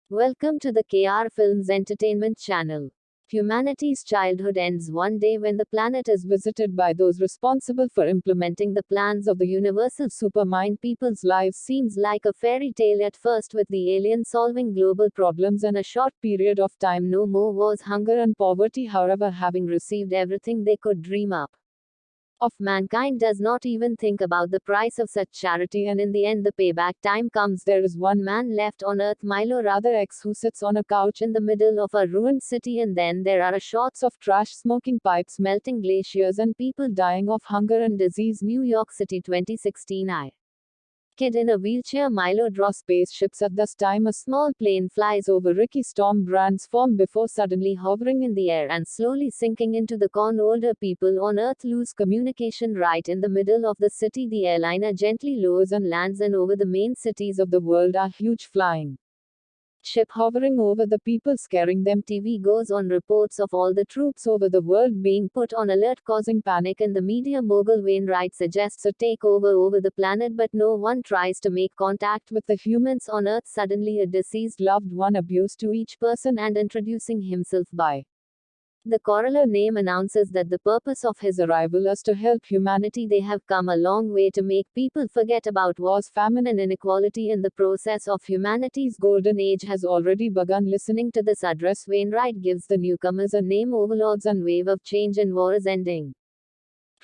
Welcome to the KR Films Entertainment Channel. Humanity's childhood ends one day when the planet is visited by those responsible for implementing the plans of the universal supermind. People's lives seems like a fairy tale at first, with the aliens solving global problems in a short period of time. No more wars, hunger, and poverty, however, having received everything they could dream up of, mankind does not even think about the price of such charity, and in the end the payback time comes. There is one man left on earth, Milo rather X, who sits on a couch in the middle of a ruined city, and then there are shots of trash, smoking pipes, melting glaciers, and people dying of hunger and disease. New York City, 2016. Kid in a wheelchair. Milo draws spaceships. At this time, a small plane flies over Ricky. Storm brands form before suddenly hovering in the air and slowly sinking into the con. Older people on Earth lose communication right in the middle of the city. The airliner gently lowers and lands, and over the main cities of the world are huge flying ship hovering over the people, scaring them. TV goes on, reports of all the troops over the world being put on alert, causing panic in the media. Mogul Wainwright suggests a takeover over the planet, but no one tries to make contact with the humans on Earth. Suddenly, a deceased loved one abused to each person and introducing himself by the coroner name announces that the purpose of his arrival is to help humanity. They have come a long way to make people forget about wars, famine, and inequality in the process of humanity's golden age has already begun. Listening to this address, Wainwright gives the newcomers a name: overlords, and wave of change, and war is ending.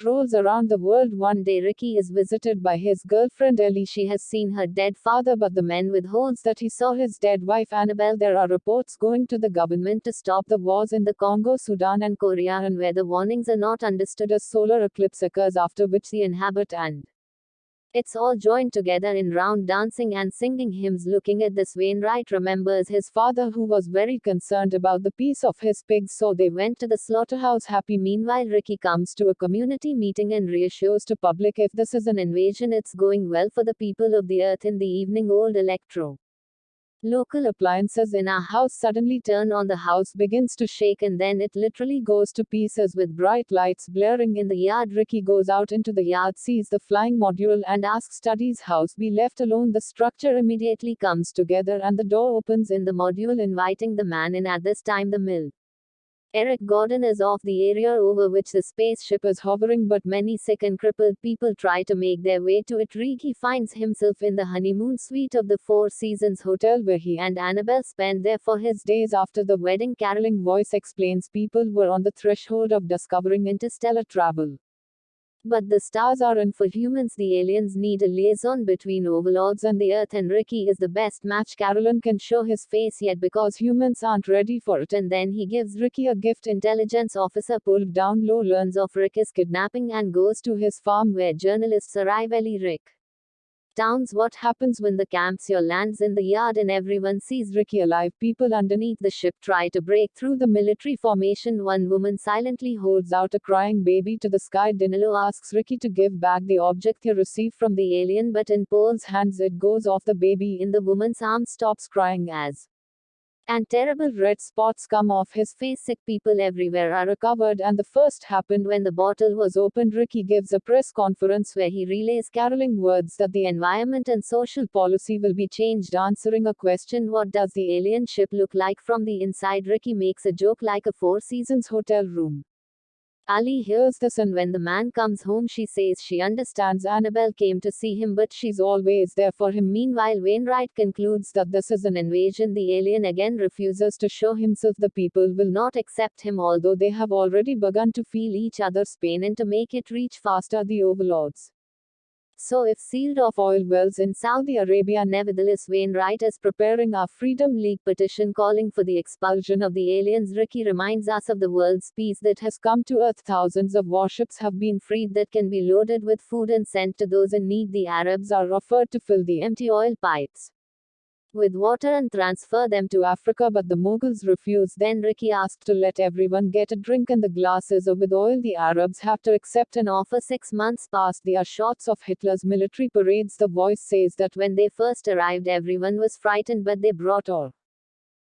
Rolls around the world. One day Ricky is visited by his girlfriend Ellie. She has seen her dead father, but the man withholds that he saw his dead wife Annabelle. There are reports going to the government to stop the wars in the Congo, Sudan, and Korea, and where the warnings are not understood. A solar eclipse occurs, after which the inhabit and it's all joined together in round dancing and singing hymns. Looking at this, Wainwright remembers his father, who was very concerned about the peace of his pigs, so they went to the slaughterhouse happy. Meanwhile, Ricky comes to a community meeting and reassures to public, if this is an invasion, it's going well for the people of the earth. In the evening, old electro local appliances in our house suddenly turn on. The house begins to shake, and then it literally goes to pieces with bright lights blaring in the yard. Ricky goes out into the yard, sees the flying module, and asks, studies house be left alone? The structure immediately comes together and the door opens in the module, inviting the man in. At this time, the mill Eric Gordon is off the area over which the spaceship is hovering, but many sick and crippled people try to make their way to it. Ricky finds himself in the honeymoon suite of the Four Seasons Hotel, where he and Annabelle spend there for his days after the wedding. Caroling voice explains people were on the threshold of discovering interstellar travel. But the stars are in for humans. The aliens need a liaison between overlords and the earth, and Ricky is the best match. Carolyn can show his face yet because humans aren't ready for it, and then he gives Ricky a gift. Intelligence officer pulled down low learns of Ricky's kidnapping and goes to his farm where journalists arrive. Ellie Rick Towns. What happens when the capsule lands in the yard and everyone sees Ricky alive? People underneath the ship try to break through the military formation. One woman silently holds out a crying baby to the sky. Danilo asks Ricky to give back the object he received from the alien, but in Paul's hands it goes off. The baby in the woman's arms stops crying as and terrible red spots come off his face. Sick people everywhere are recovered, and the first happened when the bottle was opened. Ricky gives a press conference where he relays caroling words that the environment and social policy will be changed. Answering a question, what does the alien ship look like from the inside? Ricky makes a joke like a Four Seasons hotel room. Ali hears this, and when the man comes home, she says she understands Annabelle came to see him, but she's always there for him. Meanwhile, Wainwright concludes that this is an invasion. The alien again refuses to show himself. The people will not accept him, although they have already begun to feel each other's pain and to make it reach faster. The overlords so if sealed off oil wells in Saudi Arabia. Nevertheless, Wainwright is preparing a Freedom League petition calling for the expulsion of the aliens. Ricky reminds us of the world's peace that has come to earth. Thousands of warships have been freed that can be loaded with food and sent to those in need. The Arabs are offered to fill the empty oil pipes with water and transfer them to Africa, but the Mughals refuse. Then Ricky asks to let everyone get a drink in the glasses with oil. The Arabs have to accept an offer. 6 months pass. There are shots of Hitler's military parades. The voice says that when they first arrived, everyone was frightened, but they brought all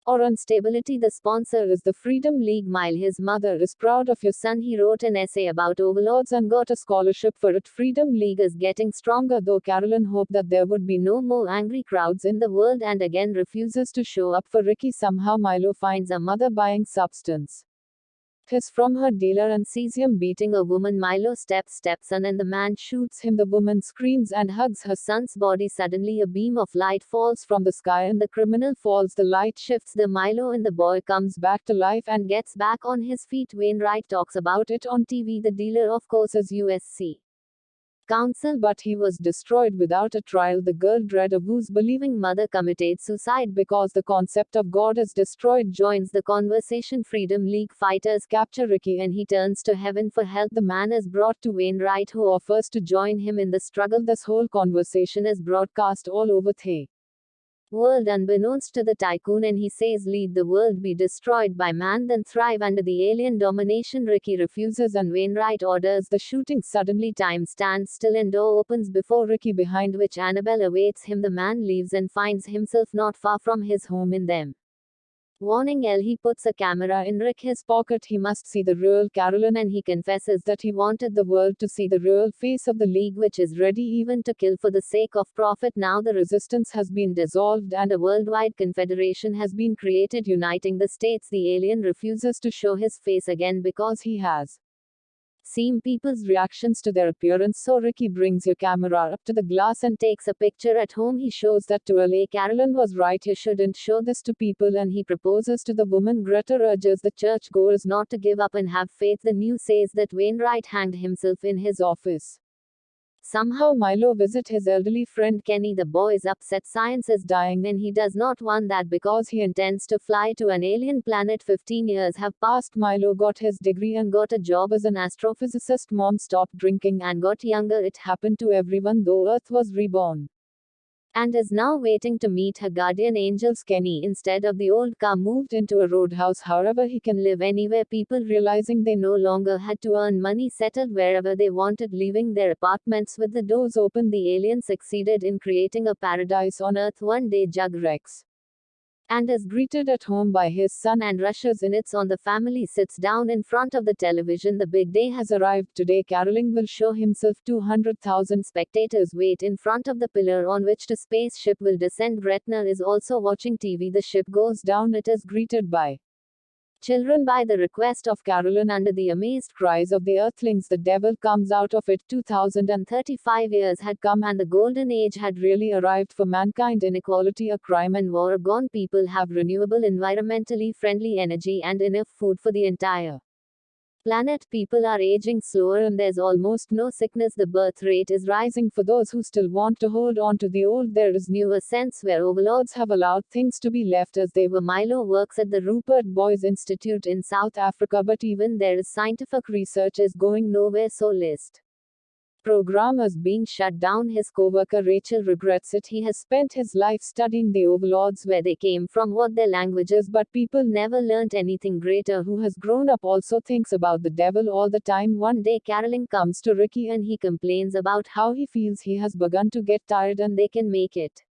or instability. The sponsor is the Freedom League. Mile his mother is proud of your son. He wrote an essay about overlords and got a scholarship for it. Freedom League is getting stronger, though Carolyn hoped that there would be no more angry crowds in the world and again refuses to show up for Ricky. Somehow Milo finds a mother buying substance his from her dealer and sees him beating a woman. Milo stepson and the man shoots him. The woman screams and hugs her son's body. Suddenly a beam of light falls from the sky and the criminal falls. The light shifts the Milo and the boy comes back to life and gets back on his feet. Wainwright talks about it on TV. The dealer of course is USC counsel, but he was destroyed without a trial. The girl Dreda, whose believing mother committed suicide because the concept of God is destroyed, joins the conversation. Freedom League fighters capture Ricky and he turns to heaven for help. The man is brought to Wainwright, who offers to join him in the struggle. This whole conversation is broadcast all over the world unbeknownst to the tycoon, and he says, lead the world be destroyed by man then thrive under the alien domination. Ricky refuses and Wainwright orders the shooting. Suddenly time stands still and door opens before Ricky, behind which Annabelle awaits him. The man leaves and finds himself not far from his home in them. Warning L. He puts a camera in Rick's pocket. He must see the real Carolyn, and he confesses that he wanted the world to see the real face of the League, which is ready even to kill for the sake of profit. Now the resistance has been dissolved and a worldwide confederation has been created uniting the states. The alien refuses to show his face again because he has seen people's reactions to their appearance. So Ricky brings your camera up to the glass and takes a picture at home. He shows that to LA. Carolyn was right, you shouldn't show this to people, and he proposes to the woman. Greta urges the churchgoers not to give up and have faith. The news says that Wainwright hanged himself in his office. Somehow Milo visits his elderly friend Kenny. The boy is upset. Science is dying and he does not want that because he intends to fly to an alien planet. 15 years have passed. Milo got his degree and got a job as an astrophysicist. Mom stopped drinking and got younger. It happened to everyone, though Earth was reborn and is now waiting to meet her guardian angels. Kenny, instead of the old car, moved into a roadhouse. However, he can live anywhere. People, realizing they no longer had to earn money, settled wherever they wanted, leaving their apartments with the doors open. The alien succeeded in creating a paradise on Earth. One day Jug wrecks and is greeted at home by his son and rushes in. It's on. The family sits down in front of the television. The big day has arrived. Today Carolyn will show himself. 200,000 spectators wait in front of the pillar on which the spaceship will descend. Gretna is also watching TV. The ship goes down. It is greeted by children by the request of Carolyn. Under the amazed cries of the Earthlings, the devil comes out of it. 2035 years had come and the golden age had really arrived for mankind. Inequality, a crime, and war are gone. People have renewable, environmentally friendly energy and enough food for the entire planet. People are aging slower and there's almost no sickness. The birth rate is rising. For those who still want to hold on to the old, there is newer sense where overlords have allowed things to be left as they were. Milo works at the Rupert Boys Institute in South Africa, but even there is scientific research is going nowhere. So list program is being shut down. His co-worker Rachel regrets it. He has spent his life studying the overlords, where they came from, what their language is, but people never learnt anything. Greater, who has grown up, also thinks about the devil all the time. One day Carolyn comes to Ricky and he complains about how he feels he has begun to get tired and they can make it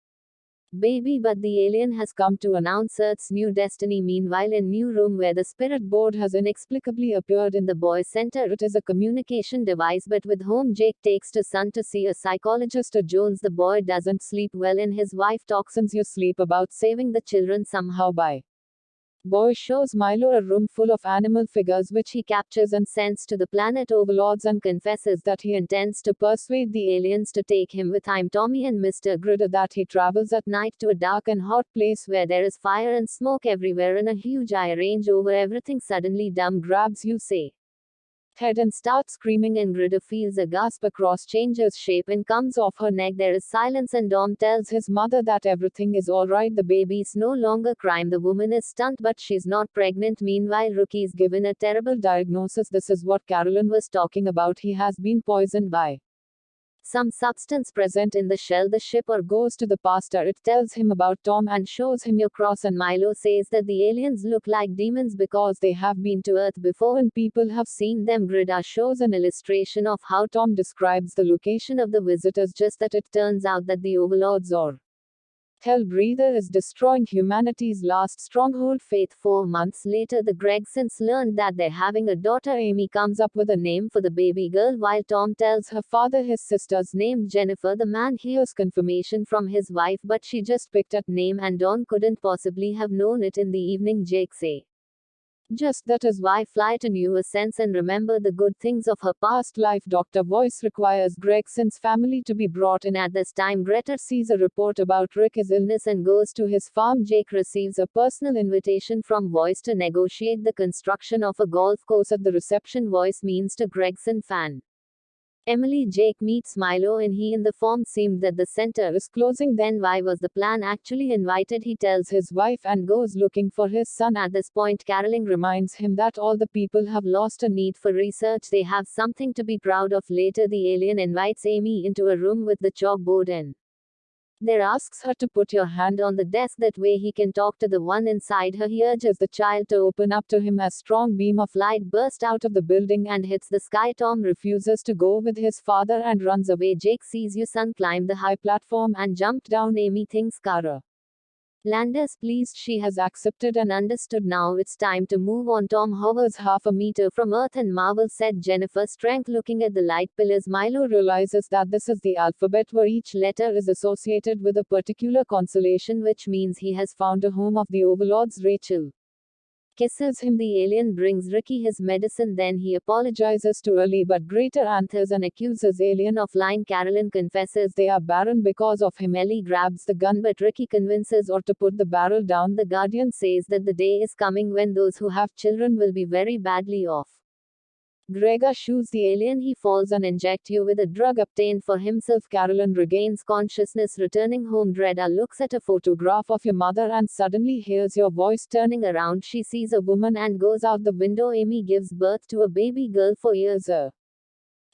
baby, but the alien has come to announce Earth's new destiny. Meanwhile, in new room where the spirit board has inexplicably appeared in the boys' center, it is a communication device, but with whom Jake takes to son to see a psychologist. Jones, the boy doesn't sleep well and his wife talks since you sleep about saving the children somehow by boy shows Milo a room full of animal figures which he captures and sends to the planet overlords and confesses that he intends to persuade the aliens to take him with him. Tommy and Mr. Gritter that he travels at night to a dark and hot place where there is fire and smoke everywhere and a huge eye range over everything. Suddenly Dom grabs you say head and starts screaming and Gritter feels a gasp across, changes shape and comes off her neck. There is silence and Dom tells his mother that everything is alright, the baby's no longer crying. The woman is stunned but she's not pregnant. Meanwhile, Rookie's given a terrible diagnosis. This is what Carolyn was talking about. He has been poisoned by some substance present in the shell. The shipper goes to the pastor. It tells him about Tom and shows him your cross, and Milo says that the aliens look like demons because they have been to Earth before and people have seen them. Grida shows an illustration of how Tom describes the location of the visitors, just that it turns out that the overlords or Hell Breather is destroying humanity's last stronghold. Faith. 4 months later, the Gregsons learned that they're having a daughter. Amy comes up with a name for the baby girl while Tom tells her father his sister's named Jennifer. The man hears confirmation from his wife, but she just picked up name and Don couldn't possibly have known it in the evening. Jake say. Just that is why fly to new sense and remember the good things of her past life. Dr. Voice requires Gregson's family to be brought in at this time. Greta sees a report about Rick's illness and goes to his farm. Jake receives a personal invitation from Voice to negotiate the construction of a golf course at the reception. Voice means to Gregson fan Emily. Jake meets Milo and he in the form seemed that the center is closing. Then why was the plan actually invited? He tells his wife and goes looking for his son. At this point Caroline reminds him that all the people have lost a need for research. They have something to be proud of. Later the alien invites Amy into a room with the chalkboard and there asks her to put your hand on the desk, that way he can talk to the one inside her. He urges the child to open up to him. A strong beam of light bursts out of the building and hits the sky. Tom refuses to go with his father and runs away. Jake sees your son climb the high platform and jumped down. Amy thinks Kara Landis pleased she has accepted and understood. Now it's time to move on. Tom hovers half a meter from Earth and Marvel, said Jennifer Strength, looking at the light pillars. Milo realizes that this is the alphabet where each letter is associated with a particular constellation, which means he has found a home of the overlords. Rachel kisses him. The alien brings Ricky his medicine, then he apologizes to Ali but Greta answers and accuses alien of lying. Caroline confesses they are barren because of him. Ellie grabs the gun but Ricky convinces her to put the barrel down. The Guardian says that the day is coming when those who have children will be very badly off. Gregor shoots the alien. He falls and injects you with a drug obtained for himself. Caroline regains consciousness. Returning home, Dreda looks at a photograph of your mother and suddenly hears your voice. Turning around, she sees a woman and goes out the window. Amy gives birth to a baby girl. For years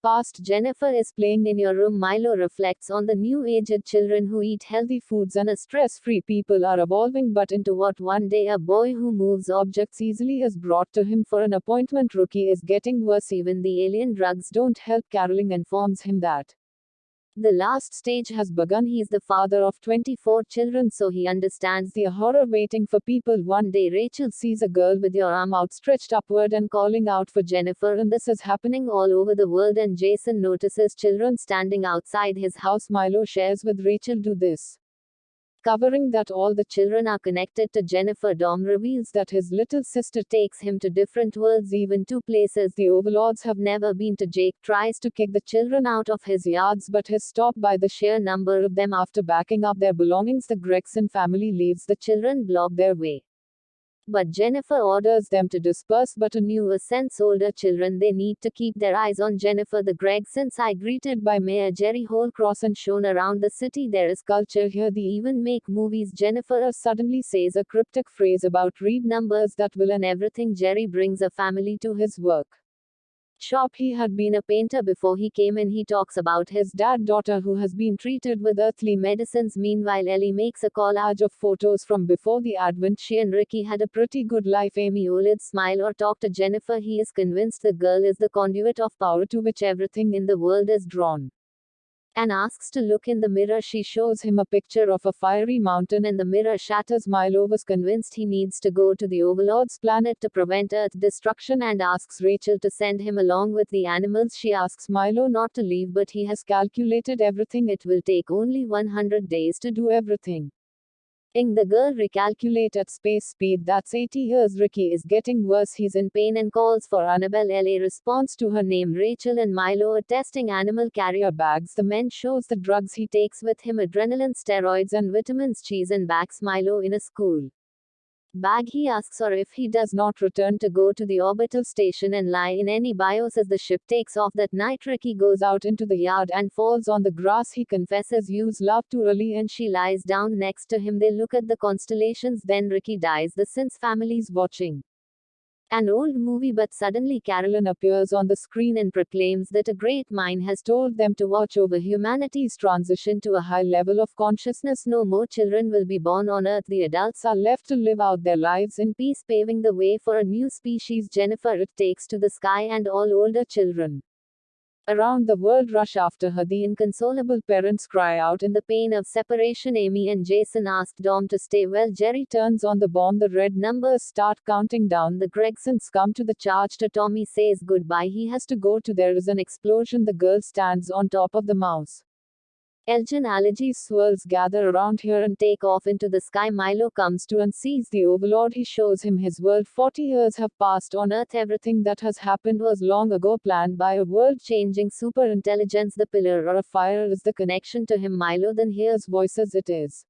past, Jennifer is playing in your room. Milo reflects on the new-aged children who eat healthy foods and a stress-free people are evolving, but into what? One day a boy who moves objects easily is brought to him for an appointment. Rookie is getting worse. Even the alien drugs don't help. Caroline informs him that the last stage has begun. He's the father of 24 children, so he understands the horror waiting for people. One day Rachel sees a girl with your arm outstretched upward and calling out for Jennifer, and this is happening all over the world. And Jason notices children standing outside his house. Milo shares with Rachel, do this, covering that all the children are connected to Jennifer. Dom reveals that his little sister takes him to different worlds, even to places the overlords have never been to. Jake tries to kick the children out of his yards but is stopped by the sheer number of them. After backing up their belongings, the Gregson family leaves. The children block their way, but Jennifer orders them to disperse. But to newer sense older children, they need to keep their eyes on Jennifer. The Gregsons are greeted by Mayor Jerry Holcross and shown around the city. There is culture here. They even make movies. Jennifer suddenly says a cryptic phrase about read numbers that will and everything. Jerry brings a family to his work shop. He had been a painter before he came in. He talks about his daughter who has been treated with earthly medicines. Meanwhile, Ellie makes a collage of photos from before the advent. She and Ricky had a pretty good life. Amy Olid smile or talk to Jennifer. He is convinced the girl is the conduit of power to which everything in the world is drawn, and asks to look in the mirror. She shows him a picture of a fiery mountain and the mirror shatters. Milo was convinced he needs to go to the Overlord's planet to prevent Earth destruction and asks Rachel to send him along with the animals. She asks Milo not to leave, but he has calculated everything. It will take only 100 days to do everything. The girl recalculate at space speed. That's 80 years. Ricky is getting worse. He's in pain and calls for Annabelle. Ellie responds to her name. Rachel and Milo are testing animal carrier bags. The man shows the drugs he takes with him: adrenaline, steroids and vitamins. Cheese and backs Milo in a school bag. He asks her if he does not return to go to the orbital station and lie in any BIOS. As the ship takes off that night, Ricky goes out into the yard and falls on the grass. He confesses use love to Ellie and she lies down next to him. They look at the constellations. Then Ricky dies. The Sins family's watching an old movie, but suddenly Caroline appears on the screen and proclaims that a great mind has told them to watch over humanity's transition to a high level of consciousness. No more children will be born on Earth. The adults are left to live out their lives in peace, paving the way for a new species. Jennifer it takes to the sky and all older children Around the world rush after her. The inconsolable parents cry out in the pain of separation. Amy and Jason ask Dom to stay. Well, Jerry turns on the bomb. The red numbers start counting down. The Gregsons come to the charge. Tommy says goodbye. He has to go to. There is an explosion. The girl stands on top of the mouse. Elgin allergy swirls gather around here and take off into the sky. Milo comes to and sees the Overlord. He shows him his world. 40 years have passed on Earth. Everything that has happened was long ago planned by a world-changing superintelligence. The pillar or a fire is the connection to him. Milo then hears voices. It is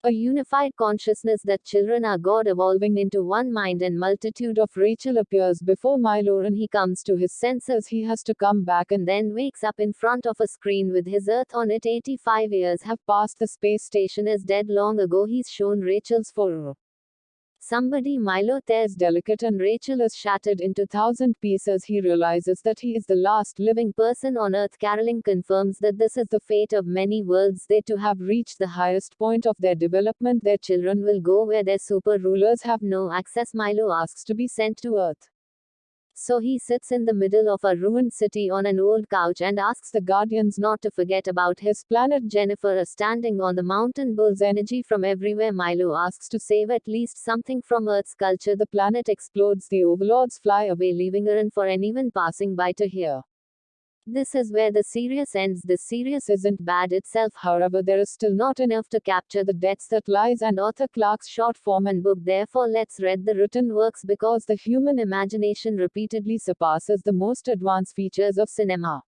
a unified consciousness that children are God evolving into one mind and multitude of. Rachel appears before Milo and he comes to his senses. He has to come back and then wakes up in front of a screen with his Earth on it. 85 years have passed. The space station is dead long ago. He's shown Rachel's photo. Somebody. Milo tears delicate and Rachel is shattered into 1,000 pieces. He realizes that he is the last living person on Earth. Caroline confirms that this is the fate of many worlds. They too have reached the highest point of their development. Their children will go where their super rulers have no access. Milo asks to be sent to Earth. So he sits in the middle of a ruined city on an old couch and asks the Guardians not to forget about his planet. Jennifer is standing on the mountain. Pulls energy from everywhere. Milo asks to save at least something from Earth's culture. The planet explodes. The Overlords fly away, leaving her in for anyone passing by to hear. This is where the series ends. This series isn't bad itself, however, there is still not enough to capture the depths that lies and Arthur Clarke's short form and book. Therefore, let's read the written works because the human imagination repeatedly surpasses the most advanced features of cinema.